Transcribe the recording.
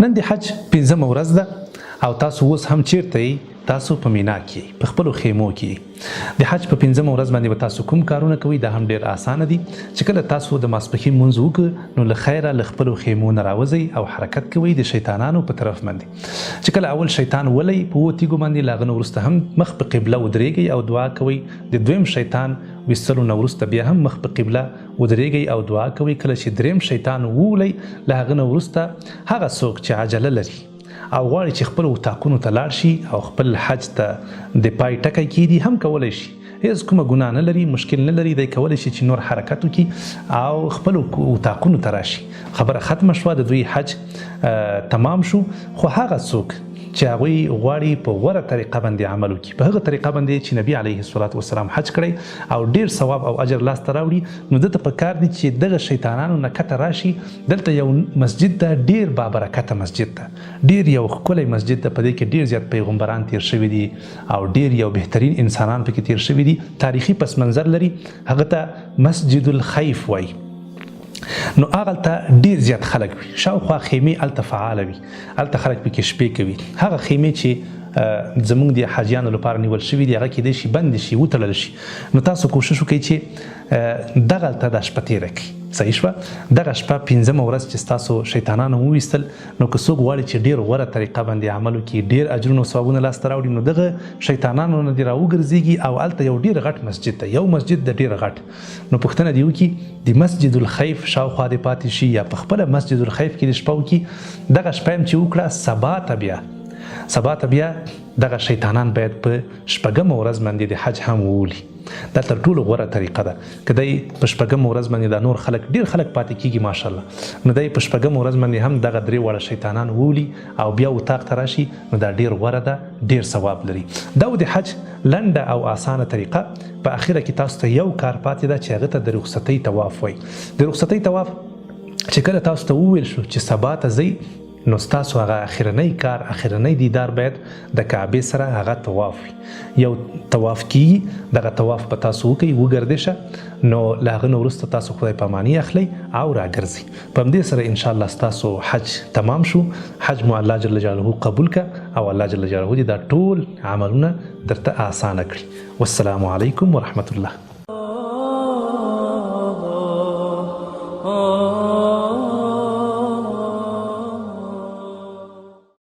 نن د حج 5مه ورځ ده او تاسو اوس هم چیرته یئ؟ تاسو په مینا کې په خپلو خیمو کې د حج په 5مه ورځ باندې به تاسو کوم کارونه کوئ؟ دا هم ډېر اسانه دي چې کله تاسو د ماسپښین لمونځ وکړو نو له خیره له خپلو خیمو نه راوځئ او حرکت کوئ د شیطانانو په طرف باندې. چې کله اول شیطان ولئ په 7 تیږو باندې له هغه نه وروسته هم مخ په قبله ودرېږئ او دعا کوئ. د دویم شیطان ویستلو نه وروسته بیا هم مخ په قبله ودرېږئ او دعا کوئ. کله چې دریم شیطان وولئ له هغه نه وروسته هغه څوک چې عجله لري او غواړي چې خپل اتاقونو ته لاړ شي او خپل حج ته د پای ټکی کیدي هم کولی شي. هیڅ کومه ګناه نه لري، مشکل نه لري، دی کولی شي چې نور حرکت وکړي او خپل اتاقونو ته راشي. خبره ختمه شوه، د دوی حج تمام شو. خو هغه څوک چې هغوی غواړي په غوره طریقه باندې عمل وکړي، په هغه طریقه باندې چې نبي علیه الصلاة والسلام حج کړی او ډیر ثواب او اجر لاسته راوړي، نو دته پکار دي چې دغه شیطانانو نه کته راشي. دلته یو مسجد ده، ډیر بابرکته مسجد ده، ډیر یو ښکلی مسجد ده. په دې کې ډیر زیات پیغمبران تیر شوي دي او ډیر یو بهترین انسانان پکې تیر شوي دي. تاریخي پس منظر لري، هغه ته مسجد الخیف وایي. نو هغلته ډیر زیات خلک وي، شاوخوا خیمې هلته فعاله وي، هلته خلک پکې شپې کوي. هغه خیمې چې زموږ د حاجیانو لپاره نیول شوي دي هغه کیدای شي بندې شي، وتړل شي. نو تاسو کوشش وکړئ چې دغلته دا شپه تېره کړئ. صحیح شوه؟ دغه شپه 5مه ورځ چې ستاسو شیطانانو وویستل، نو که څوک غواړي چې ډېر غوره طریقه باندې عمل وکړي، ډېر اجرونه او ثوابونه لاسته راوړي، نو دغه شیطانانو نه دې راوګرځېږي او هلته یو ډېر غټ مسجد ده، یو مسجد ده ډېر غټ. نو پوښتنه دې وکړي د مسجد الخیف شاوخوا دې پاتې شي یا په خپله مسجد الخیف کې دې شپه وکړي. دغه شپه هم چې وکړه، سبا ته بیا دغه شیطانان باید په 6مه ورځ باندې د حج هم وولي. دا تر ټولو غوره طریقه ده. که دی په 6مه ورځ باندې دا نور خلک ډیر خلک پاتې کیږي ماشاءالله، نو دی په 6مه ورځ باندې هم دغه 3 واړه شیطانان وولي او بیا اتاق ته راشي، نو دا ډیر غوره ده، ډیر ثواب لري. دا د حج لنډه او اسانه طریقه. په اخره کې تاسو ته یو کار پاتې ده چې هغه ته د رخصتۍ طواف وایي. د رخصتۍ طواف چې کله تاسو ته وویل شو چې سبا ته ځئ، نو ستاسو هغه اخرنی کار، اخرنی دیدار باید د کعبې سره هغه طواف وي. یو طواف کیږي، دغه طواف به تاسو وکئ، وګرځئ، نو له هغه نه وروسته تاسو خدای پاماني اخلئ او راګرځئ. په همدې سره انشاءالله ستاسو حج تمام شو. حج مو الله جل جلاله قبول که او الله جل جلاله دې دا ټول عملونه درته اسانه کړي. والسلام علیکم ورحمة الله.